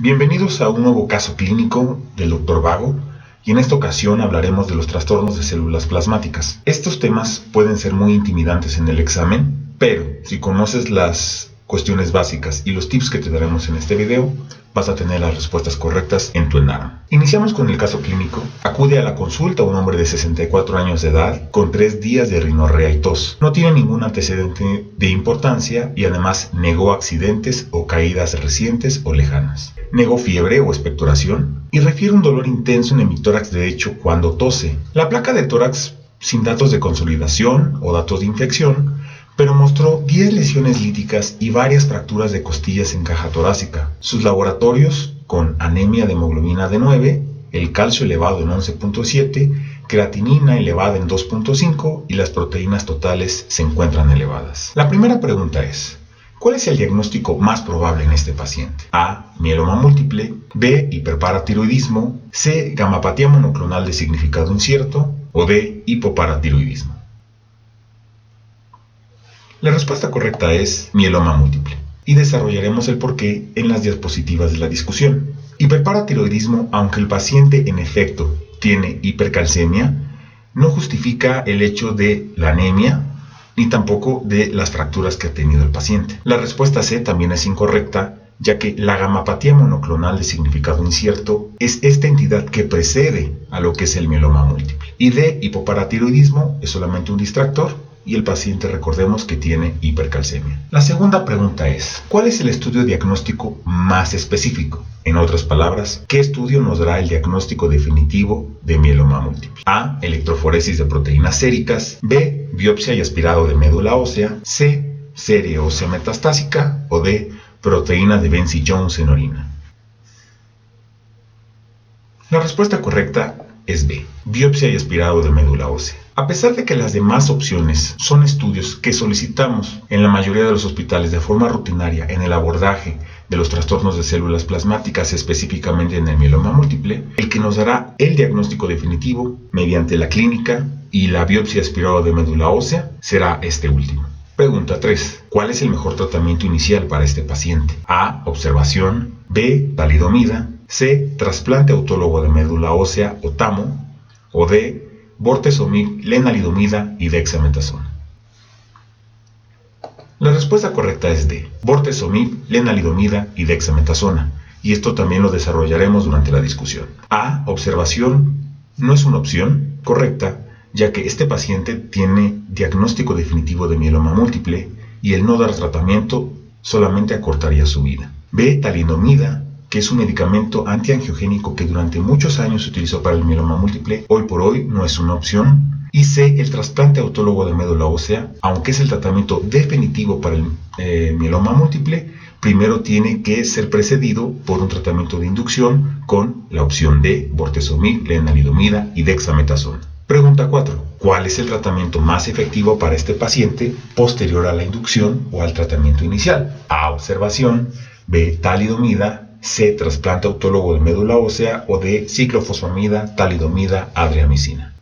Bienvenidos a un nuevo caso clínico del Dr. Vago, y en esta ocasión hablaremos de los trastornos de células plasmáticas. Estos temas pueden ser muy intimidantes en el examen, pero si conoces las cuestiones básicas y los tips que te daremos en este video, vas a tener las respuestas correctas en tu ENARM. Iniciamos con el caso clínico. Acude a la consulta un hombre de 64 años de edad con 3 días de rinorrea y tos. No tiene ningún antecedente de importancia y además negó accidentes o caídas recientes o lejanas. Negó fiebre o expectoración y refiere un dolor intenso en el hemitórax derecho cuando tose. La placa de tórax sin datos de consolidación o datos de infección, pero mostró 10 lesiones líticas y varias fracturas de costillas en caja torácica. Sus laboratorios con anemia de hemoglobina de 9, el calcio elevado en 11.7, creatinina elevada en 2.5 y las proteínas totales se encuentran elevadas. La primera pregunta es: ¿cuál es el diagnóstico más probable en este paciente? A. Mieloma múltiple. B. Hiperparatiroidismo. C. Gamapatía monoclonal de significado incierto. O D. Hipoparatiroidismo. La respuesta correcta es mieloma múltiple, y desarrollaremos el porqué en las diapositivas de la discusión. Hiperparatiroidismo, aunque el paciente en efecto tiene hipercalcemia, no justifica el hecho de la anemia, ni tampoco de las fracturas que ha tenido el paciente. La respuesta C también es incorrecta, ya que la gamapatía monoclonal de significado incierto es esta entidad que precede a lo que es el mieloma múltiple. Y D, hipoparatiroidismo, es solamente un distractor, y el paciente, recordemos, que tiene hipercalcemia. La segunda pregunta es: ¿cuál es el estudio diagnóstico más específico? En otras palabras, ¿qué estudio nos dará el diagnóstico definitivo de mieloma múltiple? A. Electroforesis de proteínas séricas. B. Biopsia y aspirado de médula ósea. C. Serie ósea metastásica. O D. Proteína de Benzi-Jones en orina. La respuesta correcta es B. Biopsia y aspirado de médula ósea. A pesar de que las demás opciones son estudios que solicitamos en la mayoría de los hospitales de forma rutinaria en el abordaje de los trastornos de células plasmáticas, específicamente en el mieloma múltiple, el que nos dará el diagnóstico definitivo mediante la clínica y la biopsia aspirado de médula ósea será este último. Pregunta 3. ¿Cuál es el mejor tratamiento inicial para este paciente? A. Observación. B. Talidomida. C. Trasplante autólogo de médula ósea o TAMO. O D. Bortezomib, lenalidomida y dexametasona. La respuesta correcta es D. Bortezomib, lenalidomida y dexametasona. Y esto también lo desarrollaremos durante la discusión. A. Observación no es una opción correcta, ya que este paciente tiene diagnóstico definitivo de mieloma múltiple y el no dar tratamiento solamente acortaría su vida. B. Talidomida, que es un medicamento antiangiogénico que durante muchos años se utilizó para el mieloma múltiple, hoy por hoy no es una opción. Y C. El trasplante autólogo de médula ósea, aunque es el tratamiento definitivo para el mieloma múltiple, primero tiene que ser precedido por un tratamiento de inducción con la opción D. Bortezomib, lenalidomida y dexametasona. Pregunta 4. ¿Cuál es el tratamiento más efectivo para este paciente posterior a la inducción o al tratamiento inicial? A. Observación. B. Talidomida. C. Trasplante autólogo de médula ósea. O D. Ciclofosfamida, talidomida, adriamicina.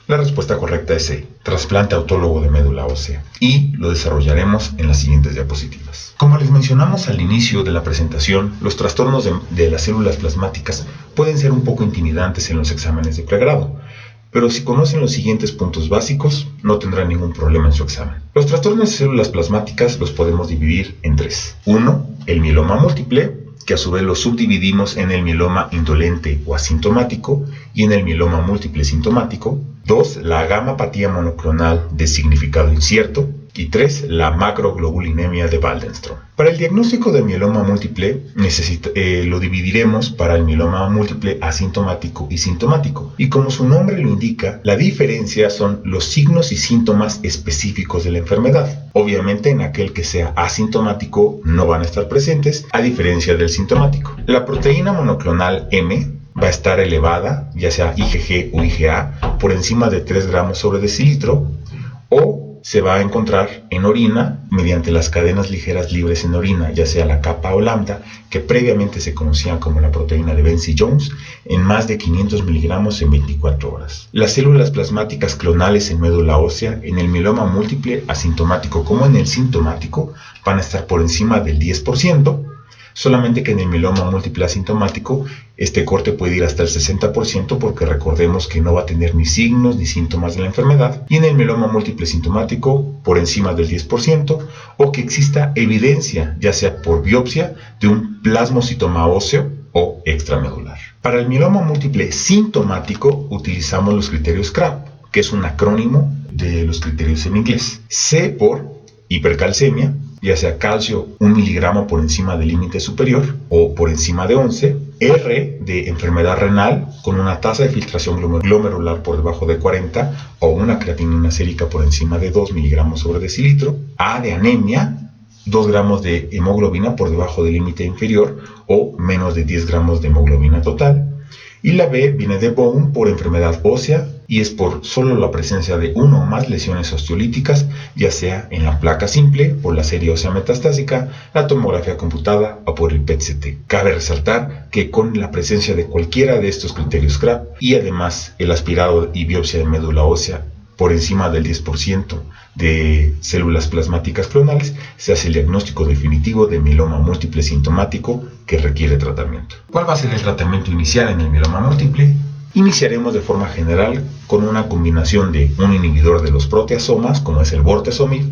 La respuesta correcta es C. Trasplante autólogo de médula ósea. Y lo desarrollaremos en las siguientes diapositivas. Como les mencionamos al inicio de la presentación, los trastornos de las células plasmáticas pueden ser un poco intimidantes en los exámenes de pregrado, pero si conocen los siguientes puntos básicos, no tendrán ningún problema en su examen. Los trastornos de células plasmáticas los podemos dividir en 3. 1. El mieloma múltiple, que a su vez lo subdividimos en el mieloma indolente o asintomático y en el mieloma múltiple sintomático. 2. La gamapatía monoclonal de significado incierto. Y 3. La macroglobulinemia de Waldenström. Para el diagnóstico de mieloma múltiple lo dividiremos para el mieloma múltiple asintomático y sintomático. Y como su nombre lo indica, la diferencia son los signos y síntomas específicos de la enfermedad. Obviamente en aquel que sea asintomático no van a estar presentes, a diferencia del sintomático. La proteína monoclonal M va a estar elevada, ya sea IgG o IgA, por encima de 3 gramos sobre decilitro, o se va a encontrar en orina mediante las cadenas ligeras libres en orina, ya sea la kappa o lambda, que previamente se conocían como la proteína de Benzi-Jones, en más de 500 miligramos en 24 horas. Las células plasmáticas clonales en médula ósea, en el mieloma múltiple asintomático como en el sintomático, van a estar por encima del 10%, solamente que en el mieloma múltiple asintomático este corte puede ir hasta el 60% porque recordemos que no va a tener ni signos ni síntomas de la enfermedad, y en el mieloma múltiple sintomático por encima del 10%, o que exista evidencia, ya sea por biopsia, de un plasmocitoma óseo o extramedular. Para el mieloma múltiple sintomático utilizamos los criterios CRAB, que es un acrónimo de los criterios en inglés. C por hipercalcemia, ya sea calcio 1 miligramo por encima del límite superior o por encima de 11, R de enfermedad renal con una tasa de filtración glomerular por debajo de 40 o una creatinina sérica por encima de 2 miligramos sobre decilitro, A de anemia, 2 gramos de hemoglobina por debajo del límite inferior o menos de 10 gramos de hemoglobina total. Y la B viene de Bone por enfermedad ósea y es por solo la presencia de una o más lesiones osteolíticas, ya sea en la placa simple, por la serie ósea metastásica, la tomografía computada o por el PET-CT. Cabe resaltar que con la presencia de cualquiera de estos criterios CRAB y además el aspirado y biopsia de médula ósea por encima del 10% de células plasmáticas clonales, se hace el diagnóstico definitivo de mieloma múltiple sintomático que requiere tratamiento. ¿Cuál va a ser el tratamiento inicial en el mieloma múltiple? Iniciaremos de forma general con una combinación de un inhibidor de los proteasomas, como es el bortezomib,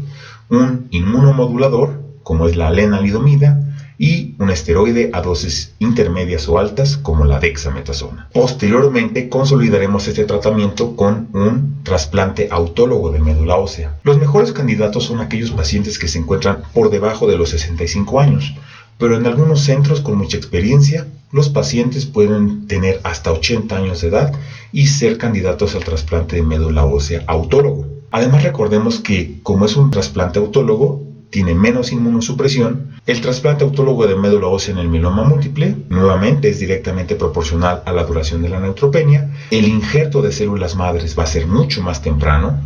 un inmunomodulador, como es la lenalidomida, y un esteroide a dosis intermedias o altas como la dexametasona. Posteriormente consolidaremos este tratamiento con un trasplante autólogo de médula ósea. Los mejores candidatos son aquellos pacientes que se encuentran por debajo de los 65 años, pero en algunos centros con mucha experiencia, los pacientes pueden tener hasta 80 años de edad y ser candidatos al trasplante de médula ósea autólogo. Además, recordemos que como es un trasplante autólogo, tiene menos inmunosupresión. El trasplante autólogo de médula ósea en el mieloma múltiple, nuevamente, es directamente proporcional a la duración de la neutropenia. El injerto de células madres va a ser mucho más temprano.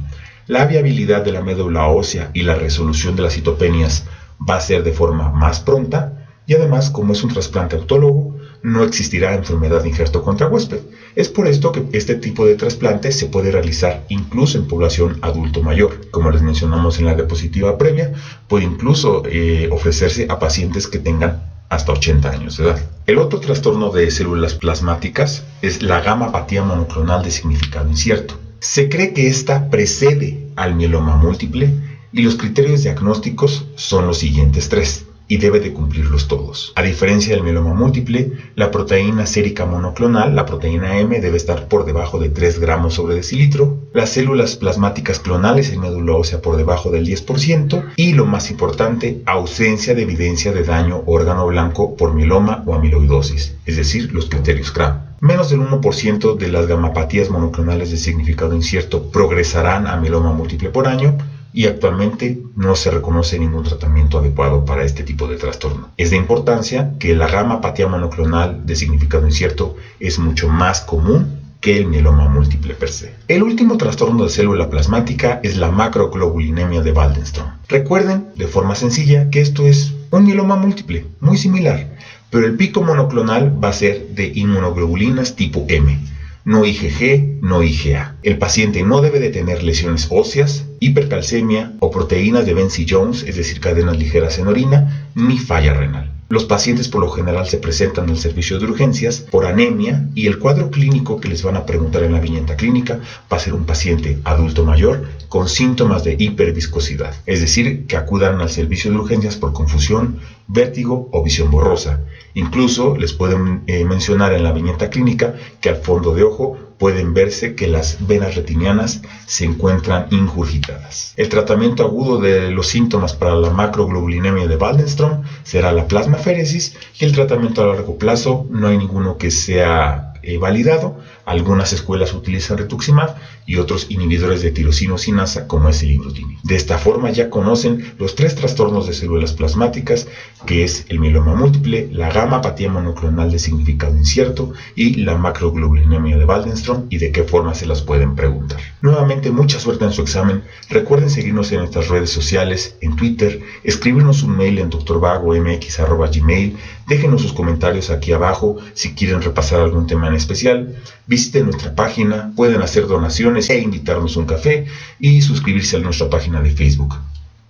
La viabilidad de la médula ósea y la resolución de las citopenias va a ser de forma más pronta. Y además, como es un trasplante autólogo, no existirá enfermedad de injerto contra huésped. Es por esto que este tipo de trasplante se puede realizar incluso en población adulto mayor. Como les mencionamos en la diapositiva previa, puede incluso ofrecerse a pacientes que tengan hasta 80 años de edad. El otro trastorno de células plasmáticas es la gamapatía monoclonal de significado incierto. Se cree que esta precede al mieloma múltiple y los criterios diagnósticos son los siguientes 3. Y debe de cumplirlos todos. A diferencia del mieloma múltiple, la proteína sérica monoclonal, la proteína M, debe estar por debajo de 3 gramos sobre decilitro, las células plasmáticas clonales en médula ósea por debajo del 10% y, lo más importante, ausencia de evidencia de daño órgano blanco por mieloma o amiloidosis, es decir, los criterios CRAB. Menos del 1% de las gamapatías monoclonales de significado incierto progresarán a mieloma múltiple por año, y actualmente no se reconoce ningún tratamiento adecuado para este tipo de trastorno. Es de importancia que la gamapatía monoclonal de significado incierto es mucho más común que el mieloma múltiple per se. El último trastorno de célula plasmática es la macroglobulinemia de Waldenström. Recuerden de forma sencilla que esto es un mieloma múltiple, muy similar, pero el pico monoclonal va a ser de inmunoglobulinas tipo M. No IgG, no IgA. El paciente no debe de tener lesiones óseas, hipercalcemia o proteínas de Benzi-Jones, es decir, cadenas ligeras en orina, ni falla renal. Los pacientes por lo general se presentan al servicio de urgencias por anemia y el cuadro clínico que les van a preguntar en la viñeta clínica va a ser un paciente adulto mayor con síntomas de hiperviscosidad, es decir, que acudan al servicio de urgencias por confusión, vértigo o visión borrosa. Incluso les pueden mencionar en la viñeta clínica que al fondo de ojo pueden verse que las venas retinianas se encuentran ingurgitadas. El tratamiento agudo de los síntomas para la macroglobulinemia de Waldenström será la plasmaféresis y el tratamiento a largo plazo no hay ninguno que sea validado. Algunas escuelas utilizan rituximab y otros inhibidores de tirosinosinasa como es el ibrutinib. De esta forma ya conocen los 3 trastornos de células plasmáticas, que es el mieloma múltiple, la gamapatía monoclonal de significado incierto y la macroglobulinemia de Waldenström, y de qué forma se las pueden preguntar. Nuevamente, mucha suerte en su examen. Recuerden seguirnos en nuestras redes sociales, en Twitter, escribirnos un mail en drvagomx@gmail, déjenos sus comentarios aquí abajo si quieren repasar algún tema en especial. Visiten nuestra página, pueden hacer donaciones e invitarnos un café y suscribirse a nuestra página de Facebook.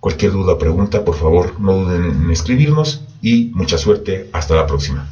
Cualquier duda o pregunta, por favor, no duden en escribirnos y mucha suerte. Hasta la próxima.